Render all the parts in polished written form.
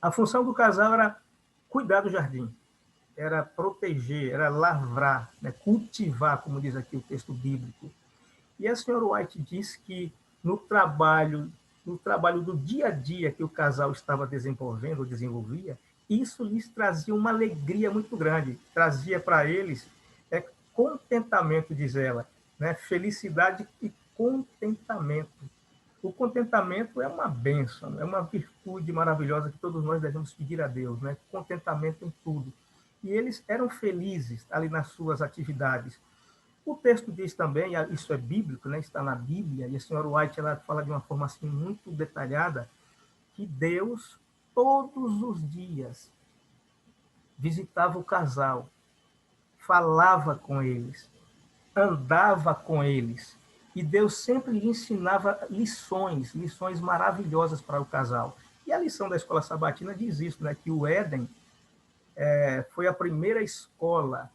A função do casal era cuidar do jardim, era proteger, era lavrar, né, cultivar, como diz aqui o texto bíblico. E a senhora White diz que no trabalho do dia a dia que o casal estava desenvolvendo, ou desenvolvia, isso lhes trazia uma alegria muito grande, trazia para eles contentamento, diz ela, né? Felicidade e contentamento. O contentamento é uma bênção, é uma virtude maravilhosa que todos nós devemos pedir a Deus, né? Contentamento em tudo. E eles eram felizes ali nas suas atividades. O texto diz também, isso é bíblico, né? Está na Bíblia, e a senhora White ela fala de uma forma assim, muito detalhada, que Deus, todos os dias, visitava o casal, falava com eles, andava com eles, e Deus sempre lhe ensinava lições maravilhosas para o casal. E a lição da escola sabatina diz isso, né? Que o Éden foi a primeira escola,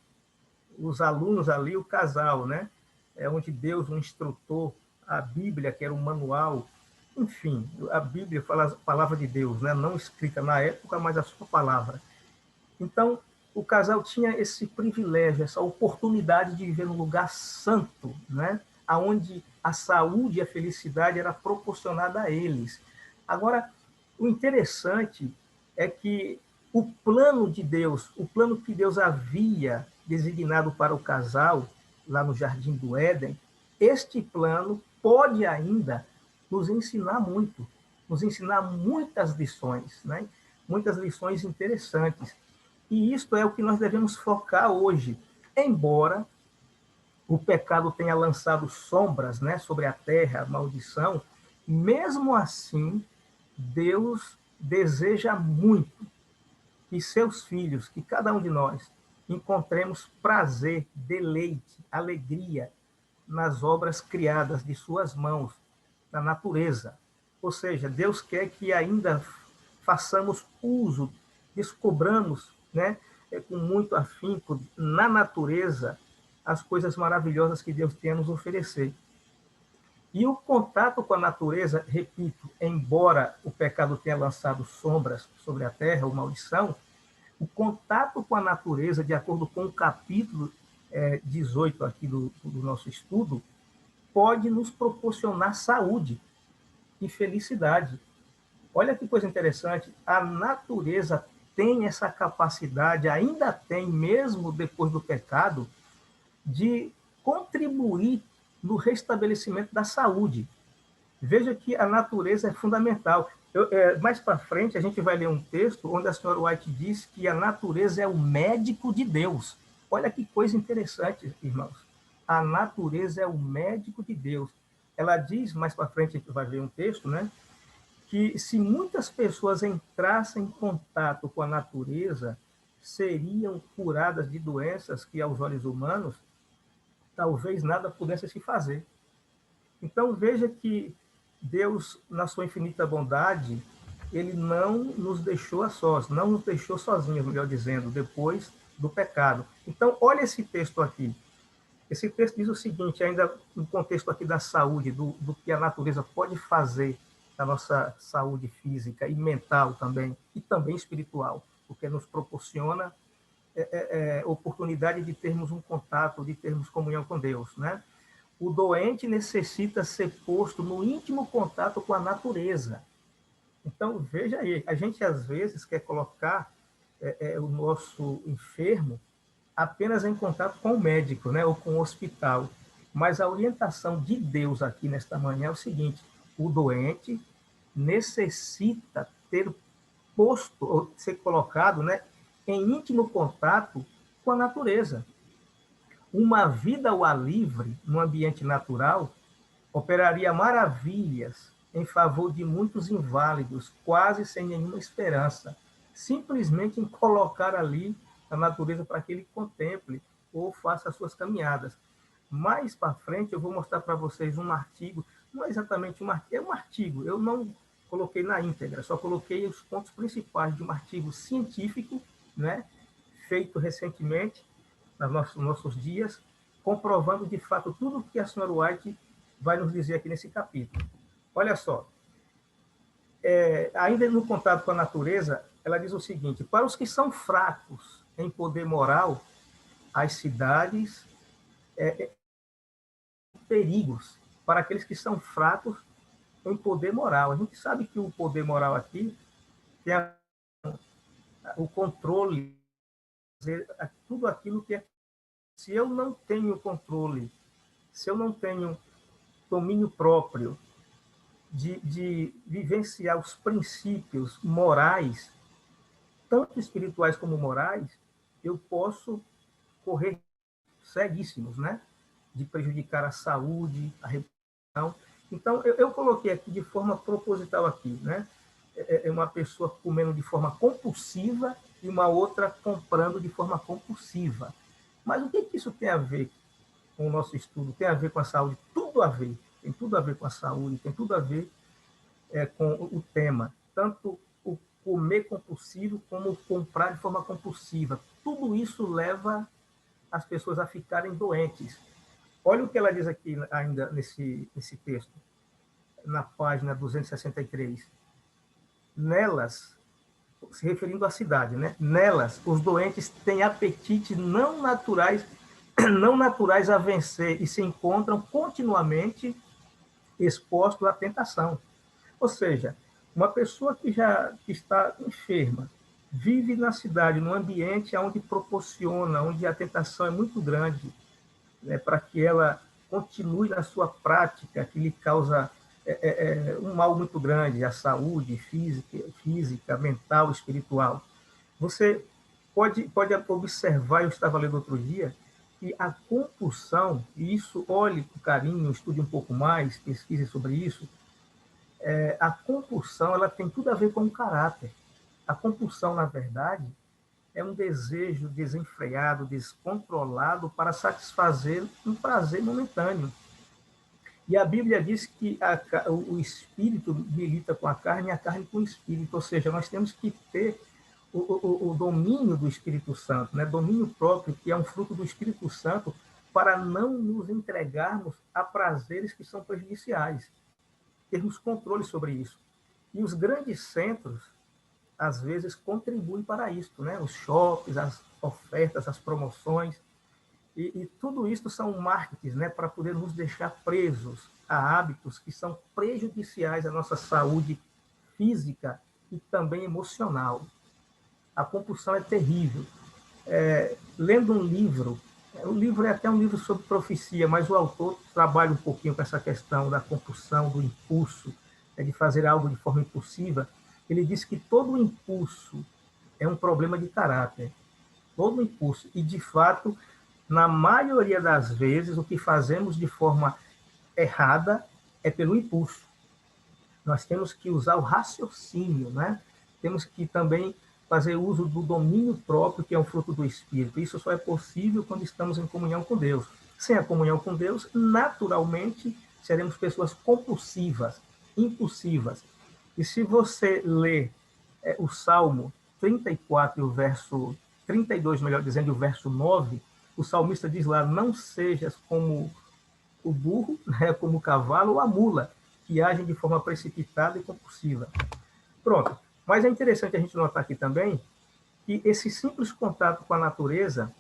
os alunos ali, o casal, né? Onde Deus, um instrutor, a Bíblia, que era um manual, enfim, a Bíblia fala a palavra de Deus, né? Não escrita na época, mas a sua palavra. Então, o casal tinha esse privilégio, essa oportunidade de viver num lugar santo, né? Onde a saúde e a felicidade era proporcionada a eles. Agora, o interessante é que o plano de Deus, o plano que Deus havia designado para o casal, lá no Jardim do Éden, este plano pode ainda nos ensinar muito, nos ensinar muitas lições, né? Muitas lições interessantes. E isto é o que nós devemos focar hoje. Embora o pecado tenha lançado sombras, né, sobre a terra, a maldição, mesmo assim, Deus deseja muito que seus filhos, que cada um de nós, encontremos prazer, deleite, alegria nas obras criadas de suas mãos, na natureza. Ou seja, Deus quer que ainda façamos uso, descobramos, né, com muito afinco, na natureza, as coisas maravilhosas que Deus tem a nos oferecer. E o contato com a natureza, repito, embora o pecado tenha lançado sombras sobre a terra, ou maldição, o contato com a natureza, de acordo com o capítulo 18 aqui do nosso estudo, pode nos proporcionar saúde e felicidade. Olha que coisa interessante, a natureza tem essa capacidade, ainda tem, mesmo depois do pecado, de contribuir no restabelecimento da saúde. Veja que a natureza é fundamental. Mais para frente, a gente vai ler um texto onde a senhora White diz que a natureza é o médico de Deus. Olha que coisa interessante, irmãos. A natureza é o médico de Deus. Ela diz, mais para frente, a gente vai ver um texto, né? Que se muitas pessoas entrassem em contato com a natureza, seriam curadas de doenças que, aos olhos humanos, talvez nada pudesse se fazer. Então, veja que Deus, na sua infinita bondade, ele não nos deixou a sós, não nos deixou sozinhos, melhor dizendo, depois do pecado. Então, olha esse texto aqui. Esse texto diz o seguinte, ainda no contexto aqui da saúde, do que a natureza pode fazer na nossa saúde física e mental também, e também espiritual, porque nos proporciona oportunidade de termos um contato, de termos comunhão com Deus, né? O doente necessita ser posto no íntimo contato com a natureza. Então, veja aí, a gente às vezes quer colocar o nosso enfermo apenas em contato com o médico, né, ou com o hospital. Mas a orientação de Deus aqui nesta manhã é o seguinte: o doente necessita ter posto, ou ser colocado, né, em íntimo contato com a natureza. Uma vida ao ar livre, no ambiente natural, operaria maravilhas em favor de muitos inválidos, quase sem nenhuma esperança, simplesmente em colocar ali a natureza para que ele contemple ou faça as suas caminhadas. Mais para frente eu vou mostrar para vocês um artigo, não é exatamente um artigo, é um artigo, eu não coloquei na íntegra, só coloquei os pontos principais de um artigo científico, né, feito recentemente, nos nossos dias, comprovando de fato tudo o que a senhora White vai nos dizer aqui nesse capítulo. Olha só, ainda no contato com a natureza, ela diz o seguinte: para os que são fracos em poder moral, as cidades perigos. Para aqueles que são fracos em poder moral. A gente sabe que o poder moral aqui tem o controle, tudo aquilo que é. Se eu não tenho controle, se eu não tenho domínio próprio de vivenciar os princípios morais, tanto espirituais como morais, eu posso correr seríssimos, né? De prejudicar a saúde, a reputação. Então, eu coloquei aqui de forma proposital aqui, né? É uma pessoa comendo de forma compulsiva e uma outra comprando de forma compulsiva. Mas o que isso tem a ver com o nosso estudo? Tem a ver com a saúde? Tudo a ver. Tem tudo a ver com a saúde, tem tudo a ver com o tema. Tanto o comer compulsivo como o comprar de forma compulsiva. Tudo isso leva as pessoas a ficarem doentes. Olha o que ela diz aqui ainda nesse texto, na página 263. Nelas, se referindo à cidade, né? Nelas, os doentes têm apetites não naturais a vencer e se encontram continuamente expostos à tentação. Ou seja, uma pessoa que está enferma, vive na cidade, num ambiente onde proporciona, onde a tentação é muito grande, né, para que ela continue na sua prática, que lhe causa um mal muito grande, a saúde física, mental, espiritual. Você pode observar, eu estava lendo outro dia, que a compulsão, e isso olhe com carinho, estude um pouco mais, pesquise sobre isso, a compulsão ela tem tudo a ver com o caráter. A compulsão, na verdade, é um desejo desenfreado, descontrolado para satisfazer um prazer momentâneo. E a Bíblia diz que o espírito milita com a carne e a carne com o espírito. Ou seja, nós temos que ter o domínio do Espírito Santo, né? Domínio próprio, que é um fruto do Espírito Santo, para não nos entregarmos a prazeres que são prejudiciais. Termos controle sobre isso. E os grandes centros, às vezes, contribuem para isso, né? Os shoppings, as ofertas, as promoções, e tudo isso são marketings, né? Para poder nos deixar presos a hábitos que são prejudiciais à nossa saúde física e também emocional. A compulsão é terrível. Lendo um livro, o livro é até um livro sobre profecia, mas o autor trabalha um pouquinho com essa questão da compulsão, do impulso, de fazer algo de forma impulsiva. Ele diz que todo impulso é um problema de caráter, todo impulso. E, de fato, na maioria das vezes, o que fazemos de forma errada é pelo impulso. Nós temos que usar o raciocínio, né? Temos que também fazer uso do domínio próprio, que é um fruto do Espírito. Isso só é possível quando estamos em comunhão com Deus. Sem a comunhão com Deus, naturalmente, seremos pessoas compulsivas, impulsivas. E se você ler o Salmo 34, o verso 32, melhor dizendo, o verso 9, o salmista diz lá: não sejas como o burro, né, como o cavalo ou a mula, que agem de forma precipitada e compulsiva. Pronto. Mas é interessante a gente notar aqui também que esse simples contato com a natureza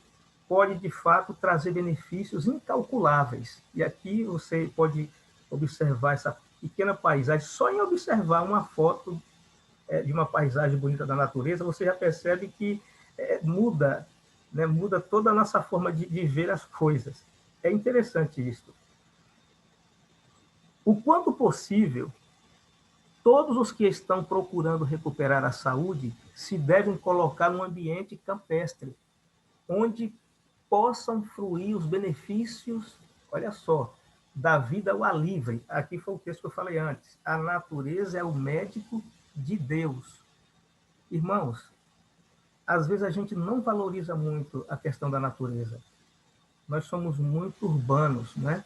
pode, de fato, trazer benefícios incalculáveis. E aqui você pode observar essa pequena paisagem. Só em observar uma foto de uma paisagem bonita da natureza, você já percebe que muda, né, muda toda a nossa forma de ver as coisas. É interessante isso. O quanto possível, todos os que estão procurando recuperar a saúde se devem colocar num ambiente campestre, onde possam fruir os benefícios, olha só, da vida ao ar livre. Aqui foi o texto que eu falei antes. A natureza é o médico de Deus. Irmãos, às vezes a gente não valoriza muito a questão da natureza. Nós somos muito urbanos, né?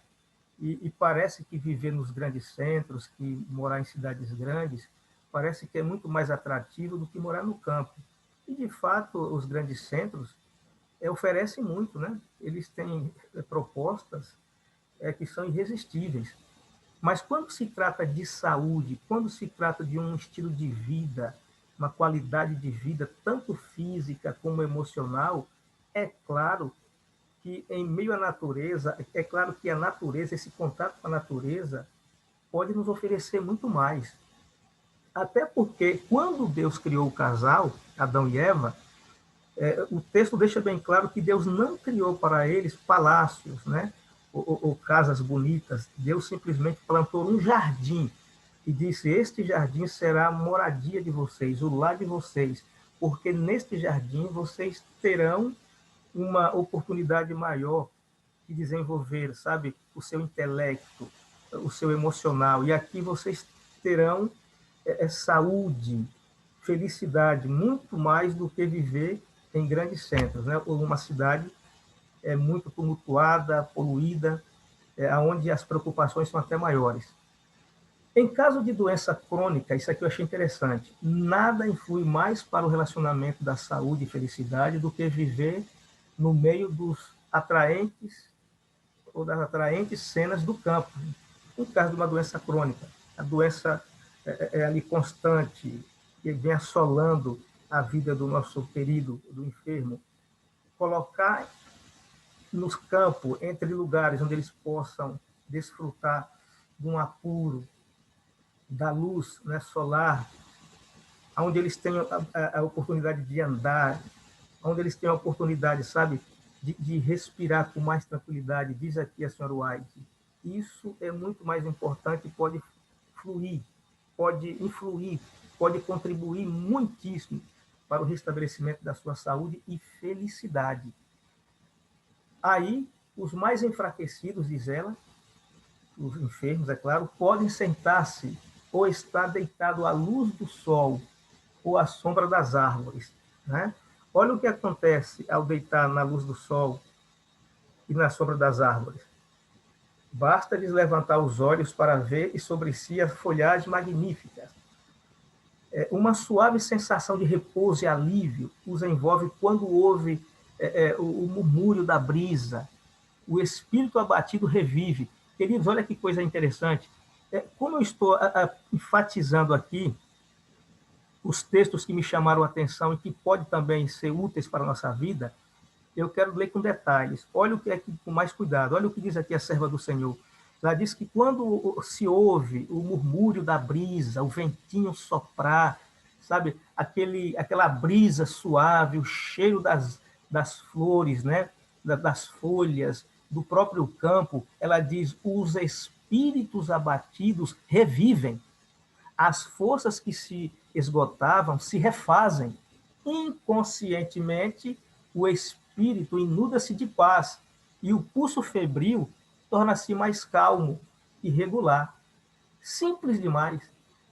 E parece que viver nos grandes centros, que morar em cidades grandes, parece que é muito mais atrativo do que morar no campo. E, de fato, os grandes centros oferecem muito, né? Eles têm propostas que são irresistíveis. Mas quando se trata de saúde, quando se trata de um estilo de vida, uma qualidade de vida, tanto física como emocional, é claro que em meio à natureza, é claro que a natureza, esse contato com a natureza, pode nos oferecer muito mais. Até porque, quando Deus criou o casal, Adão e Eva, o texto deixa bem claro que Deus não criou para eles palácios, né? Ou casas bonitas. Deus simplesmente plantou um jardim e disse: Este jardim será a moradia de vocês, o lar de vocês, porque neste jardim vocês terão uma oportunidade maior de desenvolver, sabe, o seu intelecto, o seu emocional. E aqui vocês terão saúde, felicidade, muito mais do que viver em grandes centros, né? Ou uma cidade muito tumultuada, poluída, onde as preocupações são até maiores. Em caso de doença crônica, isso aqui eu achei interessante, nada influi mais para o relacionamento da saúde e felicidade do que viver no meio dos atraentes ou das atraentes cenas do campo. No caso de uma doença crônica, a doença ali constante, que vem assolando a vida do nosso querido, do enfermo, colocar nos campos, entre lugares onde eles possam desfrutar de um apuro, da luz, né, solar, onde eles tenham a oportunidade de andar, onde eles tenham a oportunidade, sabe, de respirar com mais tranquilidade, diz aqui a senhora White. Isso é muito mais importante, pode fluir, pode influir, pode contribuir muitíssimo para o restabelecimento da sua saúde e felicidade. Aí, os mais enfraquecidos, diz ela, os enfermos, é claro, podem sentar-se ou estar deitado à luz do sol ou à sombra das árvores, né? Olha o que acontece ao deitar na luz do sol e na sombra das árvores. Basta-lhes levantar os olhos para ver e sobre si as folhagens magníficas. Uma suave sensação de repouso e alívio os envolve quando ouve o murmúrio da brisa. O espírito abatido revive. Queridos, olha que coisa interessante. Como eu estou enfatizando aqui os textos que me chamaram a atenção e que podem também ser úteis para a nossa vida, eu quero ler com detalhes. Olha o que é com mais cuidado. Olha o que diz aqui a serva do Senhor. Ela diz que quando se ouve o murmúrio da brisa, o ventinho soprar, sabe, aquela brisa suave, o cheiro das flores, né, das folhas, do próprio campo, ela diz: os espíritos abatidos revivem. As forças que se esgotavam se refazem. Inconscientemente, o espírito inuda-se de paz e o pulso febril torna-se mais calmo e regular. Simples demais.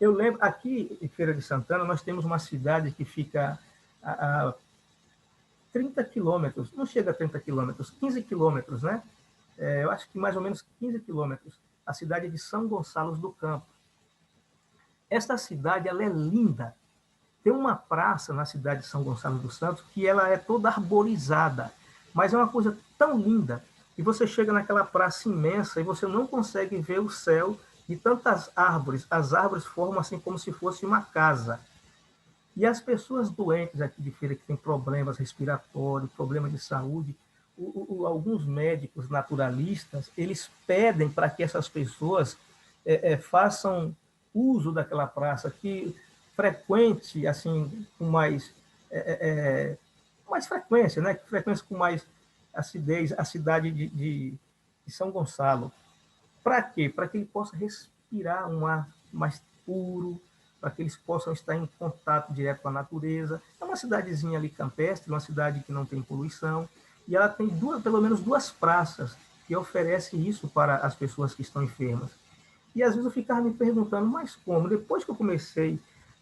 Eu lembro, aqui em Feira de Santana, nós temos uma cidade que fica a 30 quilômetros, não chega a 30 quilômetros, 15 quilômetros, né? Eu acho que mais ou menos 15 quilômetros, a cidade de São Gonçalo do Campo. Esta cidade, ela é linda. Tem uma praça na cidade de São Gonçalo dos Santos que ela é toda arborizada, mas é uma coisa tão linda que você chega naquela praça imensa e você não consegue ver o céu de tantas árvores. As árvores formam assim como se fosse uma casa. E as pessoas doentes aqui de Feira que têm problemas respiratórios, problemas de saúde, alguns médicos naturalistas, eles pedem para que essas pessoas façam uso daquela praça, que frequente assim com mais frequência, né? Frequência com mais acidez, a cidade de São Gonçalo. Para quê? Para que ele possa respirar um ar mais puro, para que eles possam estar em contato direto com a natureza. É uma cidadezinha ali campestre, uma cidade que não tem poluição, e ela tem pelo menos duas praças que oferecem isso para as pessoas que estão enfermas. E às vezes eu ficava me perguntando, mas como? Depois que eu comecei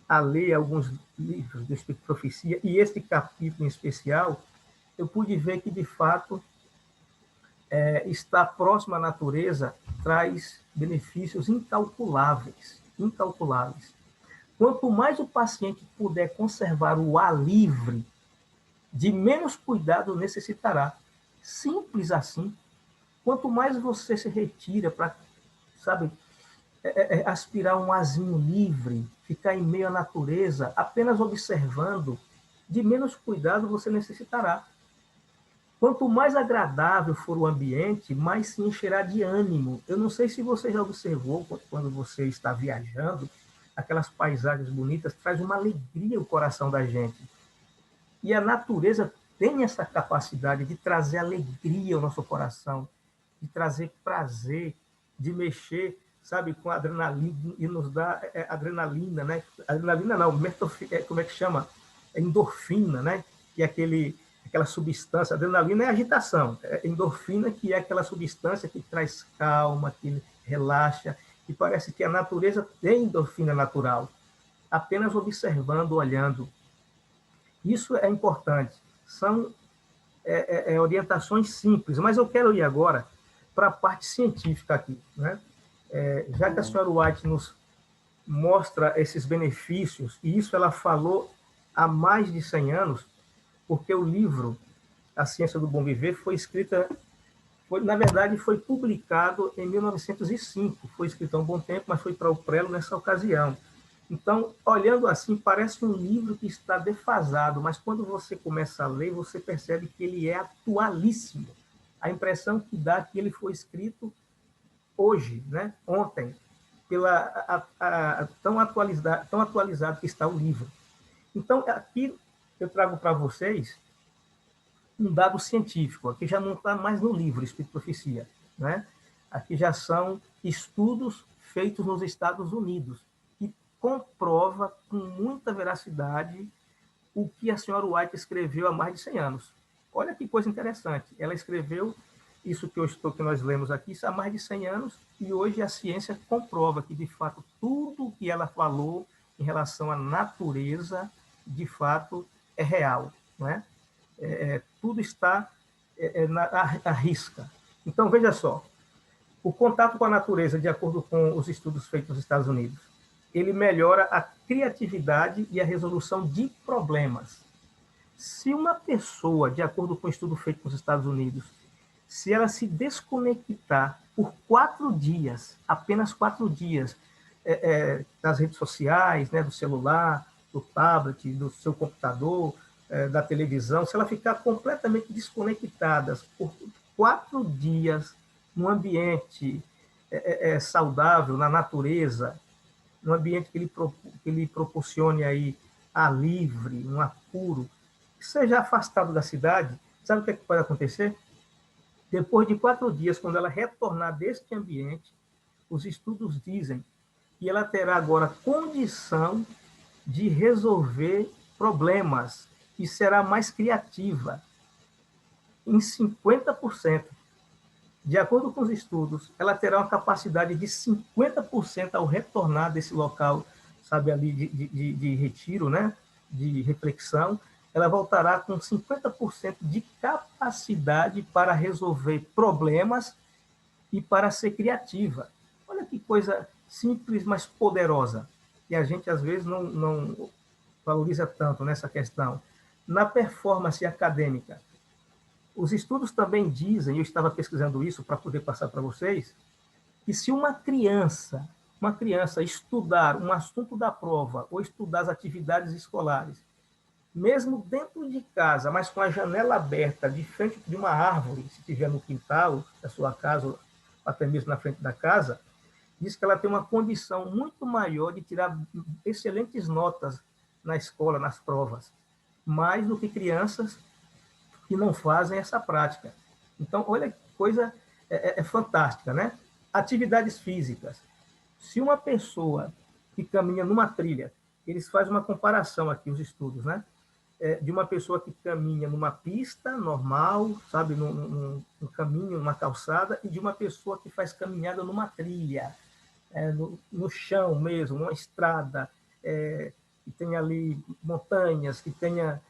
a ler alguns livros do Espírito de Profecia, e este capítulo em especial, eu pude ver que, de fato, estar próximo à natureza traz benefícios incalculáveis, incalculáveis. Quanto mais o paciente puder conservar o ar livre, de menos cuidado necessitará. Simples assim. Quanto mais você se retira para, sabe, aspirar um arzinho livre, ficar em meio à natureza, apenas observando, de menos cuidado você necessitará. Quanto mais agradável for o ambiente, mais se encherá de ânimo. Eu não sei se você já observou, quando você está viajando, aquelas paisagens bonitas, traz uma alegria ao coração da gente. E a natureza tem essa capacidade de trazer alegria ao nosso coração, de trazer prazer, de mexer, sabe, com adrenalina, e nos dá adrenalina, né? Adrenalina não, como é que chama? Endorfina, né? Que é aquela substância, adrenalina é agitação, endorfina que é aquela substância que traz calma, que relaxa, e parece que a natureza tem endorfina natural, apenas observando, olhando. Isso é importante. São orientações simples, mas eu quero ir agora para a parte científica aqui, né? Já que a senhora White nos mostra esses benefícios, e isso ela falou há mais de 100 anos, porque o livro A Ciência do Bom Viver na verdade, foi publicado em 1905, foi escrito há um bom tempo, mas foi para o prelo nessa ocasião. Então, olhando assim, parece um livro que está defasado, mas quando você começa a ler, você percebe que ele é atualíssimo. A impressão que dá é que ele foi escrito hoje, né? Ontem, tão atualizado que está o livro. Então, aqui eu trago para vocês um dado científico, aqui já não está mais no livro Espírito e Profecia, né? Aqui já são estudos feitos nos Estados Unidos, que comprova com muita veracidade o que a senhora White escreveu há mais de 100 anos. Olha que coisa interessante, ela escreveu isso que nós lemos aqui há mais de 100 anos, e hoje a ciência comprova que, de fato, tudo o que ela falou em relação à natureza, de fato, é real, não é? Tudo está à risca. Então, veja só, o contato com a natureza, de acordo com os estudos feitos nos Estados Unidos, ele melhora a criatividade e a resolução de problemas. Se uma pessoa, de acordo com o estudo feito nos Estados Unidos, se ela se desconectar por 4 dias, apenas 4 dias, das redes sociais, né, do celular, do tablet, do seu computador, da televisão, se ela ficar completamente desconectada por 4 dias num ambiente saudável, na natureza, num ambiente que lhe proporcione aí ar livre, um ar puro, seja afastado da cidade, sabe o que pode acontecer? Depois de 4 dias, quando ela retornar deste ambiente, os estudos dizem que ela terá agora condição de resolver problemas e será mais criativa em 50%. De acordo com os estudos, ela terá uma capacidade de 50% ao retornar desse local, sabe, ali de retiro, né? De reflexão, ela voltará com 50% de capacidade para resolver problemas e para ser criativa. Olha que coisa simples, mas poderosa, que a gente às vezes não valoriza tanto nessa questão. Na performance acadêmica, os estudos também dizem, eu estava pesquisando isso para poder passar para vocês, que se uma criança estudar um assunto da prova ou estudar as atividades escolares, mesmo dentro de casa, mas com a janela aberta, de frente de uma árvore, se estiver no quintal da sua casa, ou até mesmo na frente da casa, diz que ela tem uma condição muito maior de tirar excelentes notas na escola, nas provas, mais do que crianças que não fazem essa prática. Então, olha que coisa fantástica, né? Atividades físicas. Se uma pessoa que caminha numa trilha, eles fazem uma comparação aqui, os estudos, né? De uma pessoa que caminha numa pista normal, sabe, num caminho, numa calçada, e de uma pessoa que faz caminhada numa trilha, no chão mesmo, numa estrada, que tenha ali montanhas, que tenha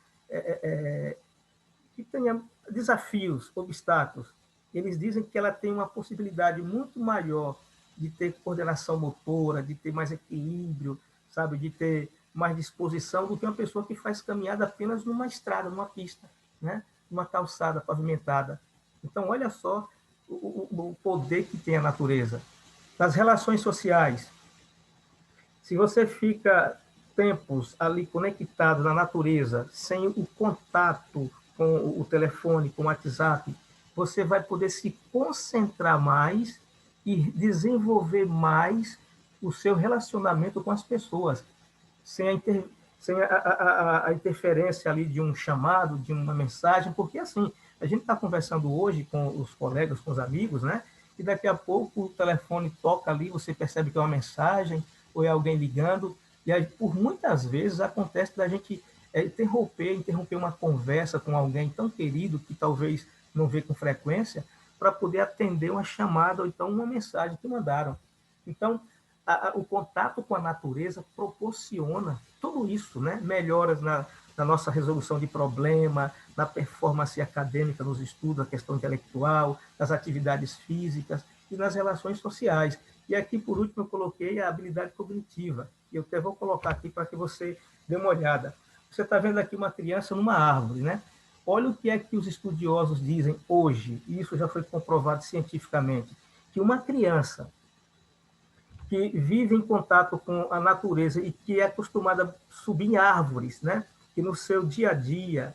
desafios, obstáculos. Eles dizem que ela tem uma possibilidade muito maior de ter coordenação motora, de ter mais equilíbrio, sabe, de ter mais disposição do que uma pessoa que faz caminhada apenas numa estrada, numa pista, né? Numa calçada pavimentada. Então, olha só o poder que tem a natureza. Nas relações sociais, Se você fica tempos ali conectado na natureza, sem o contato com o telefone, com o WhatsApp, você vai poder se concentrar mais e desenvolver mais o seu relacionamento com as pessoas, sem a, inter, sem a interferência ali de um chamado, de uma mensagem, porque assim, a gente está conversando hoje com os colegas, com os amigos, né? E daqui a pouco o telefone toca ali, você percebe que é uma mensagem, ou é alguém ligando, e aí, por muitas vezes acontece da gente interromper uma conversa com alguém tão querido que talvez não vê com frequência, para poder atender uma chamada ou então uma mensagem que mandaram. Então, o contato com a natureza proporciona tudo isso, né? Melhoras na nossa resolução de problema, na performance acadêmica nos estudos, a questão intelectual, nas atividades físicas e nas relações sociais. E aqui, por último, eu coloquei a habilidade cognitiva. E eu até vou colocar aqui para que você dê uma olhada. Você está vendo aqui uma criança numa árvore, né? Olha o que é que os estudiosos dizem hoje, e isso já foi comprovado cientificamente, que uma criança que vive em contato com a natureza e que é acostumada a subir em árvores, né? Que no seu dia a dia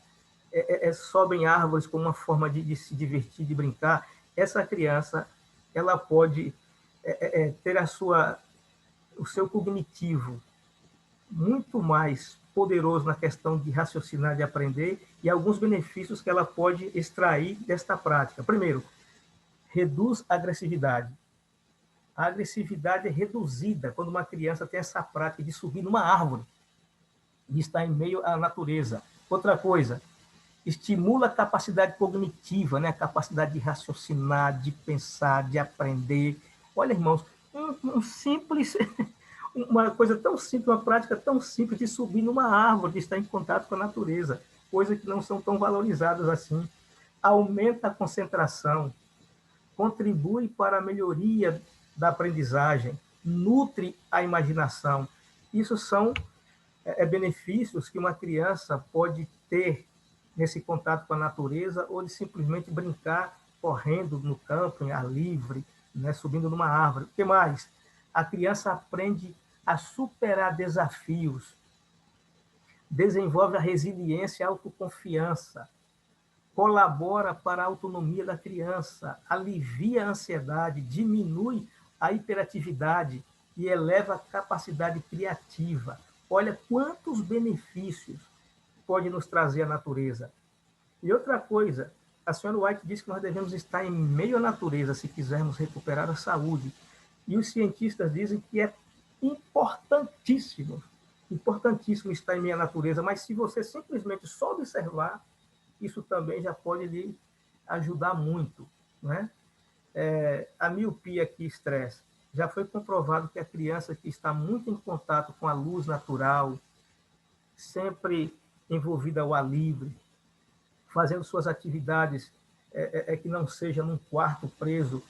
sobem árvores como uma forma de se divertir, de brincar, essa criança ela pode ter o seu cognitivo muito mais poderoso na questão de raciocinar, de aprender, e alguns benefícios que ela pode extrair desta prática. Primeiro, reduz a agressividade. A agressividade é reduzida quando uma criança tem essa prática de subir numa árvore e estar em meio à natureza. Outra coisa, estimula a capacidade cognitiva, né? A capacidade de raciocinar, de pensar, de aprender. Olha, irmãos, um simples, uma coisa tão simples, uma prática tão simples de subir numa árvore, de estar em contato com a natureza, coisas que não são tão valorizadas assim. Aumenta a concentração, contribui para a melhoria da aprendizagem, nutre a imaginação. Isso são benefícios que uma criança pode ter nesse contato com a natureza ou de simplesmente brincar correndo no campo, em ar livre, né, subindo numa árvore. O que mais? A criança aprende a superar desafios, desenvolve a resiliência e a autoconfiança, colabora para a autonomia da criança, alivia a ansiedade, diminui a hiperatividade e eleva a capacidade criativa. Olha quantos benefícios pode nos trazer a natureza. E outra coisa, a senhora White disse que nós devemos estar em meio à natureza se quisermos recuperar a saúde. E os cientistas dizem que é importantíssimo, importantíssimo estar em meio à natureza, mas se você simplesmente só observar, isso também já pode lhe ajudar muito, né? A miopia que estresse. Já foi comprovado que a criança que está muito em contato com a luz natural, sempre envolvida ao ar livre, fazendo suas atividades que não seja num quarto preso,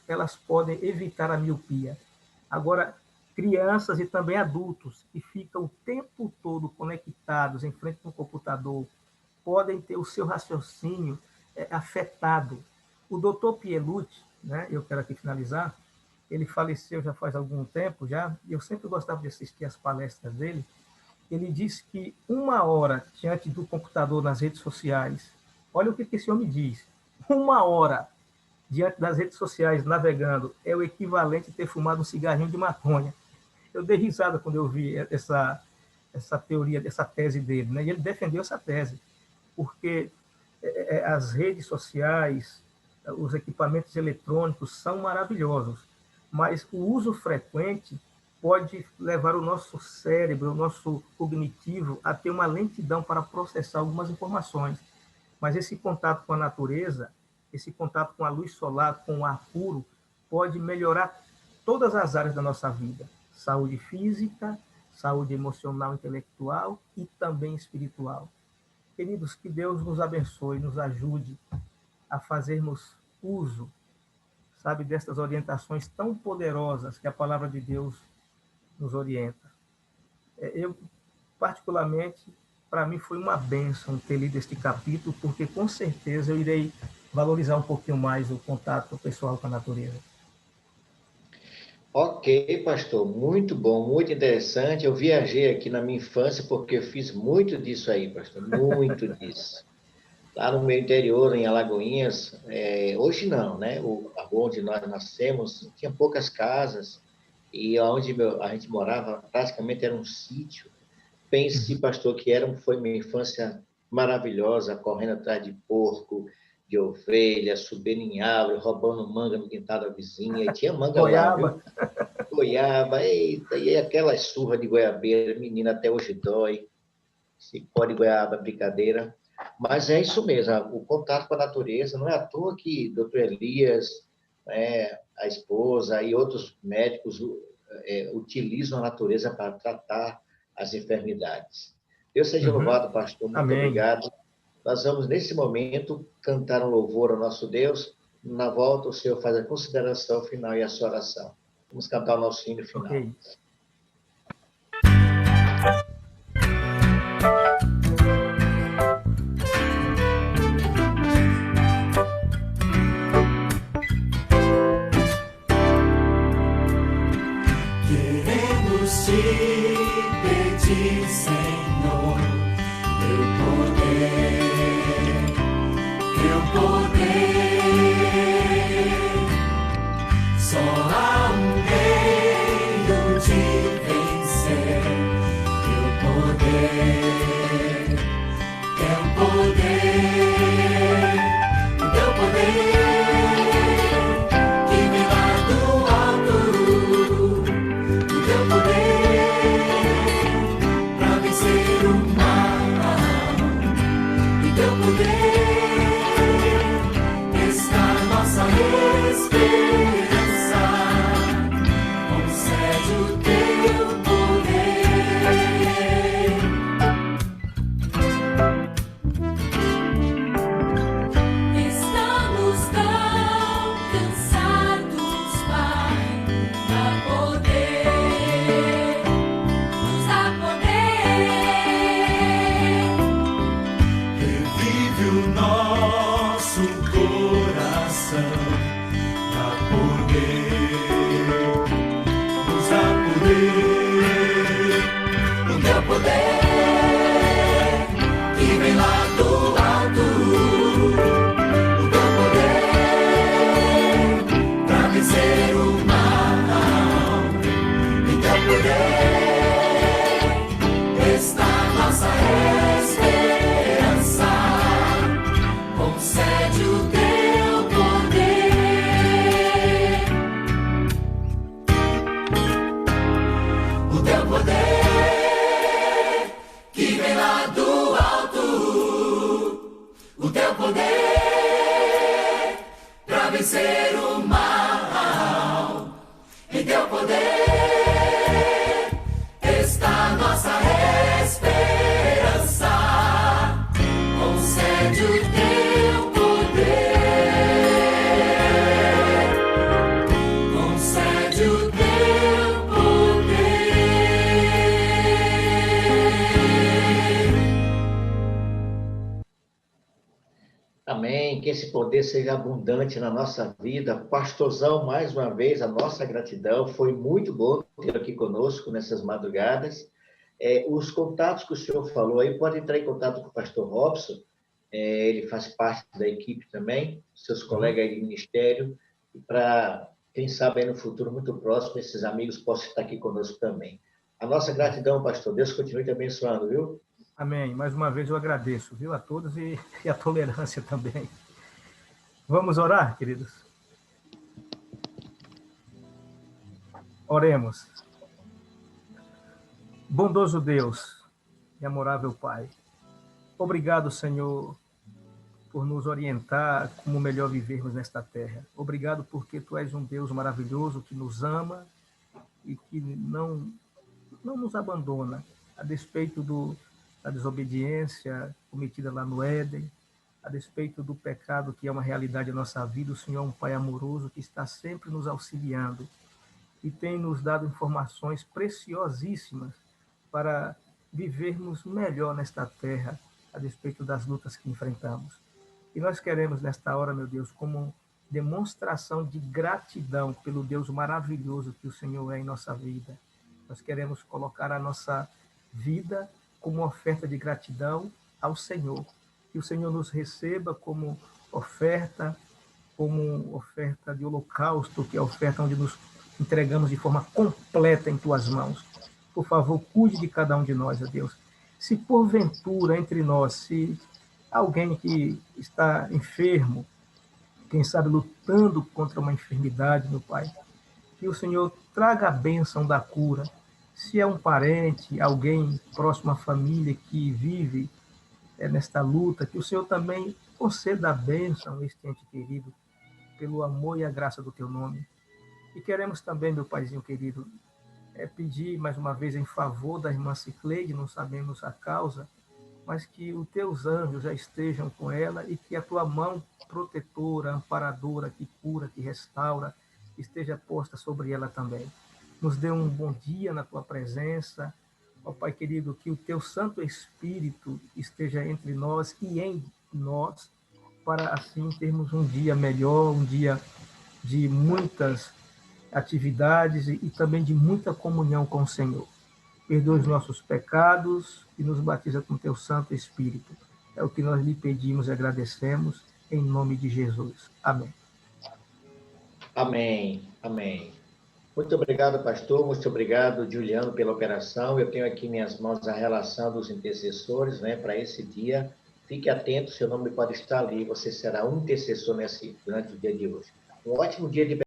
elas podem evitar a miopia. Agora, crianças e também adultos que ficam o tempo todo conectados em frente ao computador podem ter o seu raciocínio afetado. O doutor Pielucci, né, eu quero aqui finalizar, ele faleceu já faz algum tempo já, e eu sempre gostava de assistir as palestras dele. Ele disse que 1 hora diante do computador nas redes sociais, olha o que esse homem diz, 1 hora diante das redes sociais navegando é o equivalente a ter fumado um cigarrinho de maconha. Eu dei risada quando eu vi essa teoria, essa tese dele, né? E ele defendeu essa tese, porque as redes sociais, os equipamentos eletrônicos são maravilhosos, mas o uso frequente pode levar o nosso cérebro, o nosso cognitivo, a ter uma lentidão para processar algumas informações. Mas esse contato com a natureza, esse contato com a luz solar, com o ar puro, pode melhorar todas as áreas da nossa vida. Saúde física, saúde emocional, intelectual e também espiritual. Queridos, que Deus nos abençoe, nos ajude a fazermos uso, sabe, destas orientações tão poderosas que a palavra de Deus nos orienta. Eu, particularmente, para mim foi uma bênção ter lido este capítulo, porque com certeza eu irei valorizar um pouquinho mais o contato pessoal com a natureza. Ok, pastor, muito bom, muito interessante. Eu viajei aqui na minha infância porque eu fiz muito disso aí, pastor, muito disso. Lá no meu interior, em Alagoinhas, hoje não, né? A rua onde nós nascemos tinha poucas casas e onde a gente morava praticamente era um sítio. Pense, Uhum. pastor, que foi minha infância maravilhosa, correndo atrás de porco, de ovelha, subindo em árvore, roubando manga no quintal da vizinha. E tinha manga lá, Goiaba. viu? Goiaba, eita, e aquela surra de goiabeira, menina, até hoje dói. Se pode goiaba, brincadeira. Mas é isso mesmo, o contato com a natureza. Não é à toa que doutor Elias, né, a esposa e outros médicos utilizam a natureza para tratar as enfermidades. Deus seja Uhum. louvado, pastor. Muito Amém. obrigado. Nós vamos, nesse momento, cantar um louvor ao nosso Deus. Na volta, o Senhor faz a consideração final e a sua oração. Vamos cantar o nosso hino final. Ok. Queremos te pedir, Senhor, teu poder. Só há um meio de vencer, teu poder, teu poder, teu poder, que vem lá do alto. Teu poder pra vencer o mal, e teu poder está nossa esperança. Concede o teu poder. Estamos tão cansados, Pai, da poder. Nos dá poder. Revive o nosso coração. Dá poder. Nos dá poder. O teu poder que vem lá do alto. O teu poder pra vencer o mal. Em teu poder está nossa esperança. Concede o teu poder. O teu poder que vem lá do alto. O teu poder pra vencer o mal. Em teu poder está nossa esperança. Concede o teu poder. Concede o teu poder. Amém. Que esse poder seja abundante na nossa vida. Pastorzão, mais uma vez, a nossa gratidão. Foi muito bom ter aqui conosco nessas madrugadas. Os contatos que o senhor falou aí, pode entrar em contato com o pastor Robson. Ele faz parte da equipe também, seus Uhum. colegas aí de ministério, para, quem sabe, aí no futuro muito próximo, esses amigos possam estar aqui conosco também. A nossa gratidão, pastor. Deus continue te abençoando, viu? Amém. Mais uma vez eu agradeço, viu, a todos e a tolerância também. Vamos orar, queridos? Oremos. Bondoso Deus e amorável Pai, obrigado, Senhor, por nos orientar como melhor vivermos nesta terra. Obrigado porque Tu és um Deus maravilhoso que nos ama e que não nos abandona, a despeito da desobediência cometida lá no Éden, a despeito do pecado que é uma realidade na nossa vida. O Senhor é um Pai amoroso que está sempre nos auxiliando e tem nos dado informações preciosíssimas para vivermos melhor nesta terra, a despeito das lutas que enfrentamos. E nós queremos, nesta hora, meu Deus, como demonstração de gratidão pelo Deus maravilhoso que o Senhor é em nossa vida. Nós queremos colocar a nossa vida como oferta de gratidão ao Senhor. Que o Senhor nos receba como oferta de holocausto, que é a oferta onde nos entregamos de forma completa em tuas mãos. Por favor, cuide de cada um de nós, ó Deus. Se porventura entre nós, se alguém que está enfermo, quem sabe lutando contra uma enfermidade, meu Pai, que o Senhor traga a bênção da cura. Se é um parente, alguém próximo à família que vive nesta luta, que o Senhor também conceda a bênção a este ente querido, pelo amor e a graça do teu nome. E queremos também, meu Paizinho querido, pedir mais uma vez em favor da irmã Cicleide, não sabemos a causa, mas que os teus anjos já estejam com ela e que a tua mão protetora, amparadora, que cura, que restaura, esteja posta sobre ela também. Nos dê um bom dia na tua presença, ó Pai querido, que o teu Santo Espírito esteja entre nós e em nós, para assim termos um dia melhor, um dia de muitas atividades e também de muita comunhão com o Senhor. Perdoa os nossos pecados e nos batiza com teu Santo Espírito. É o que nós lhe pedimos e agradecemos, em nome de Jesus. Amém. Amém, amém. Muito obrigado, pastor. Muito obrigado, Juliano, pela operação. Eu tenho aqui em minhas mãos a relação dos intercessores, né, para esse dia. Fique atento, seu nome pode estar ali. Você será um intercessor durante o dia de hoje. Um ótimo dia de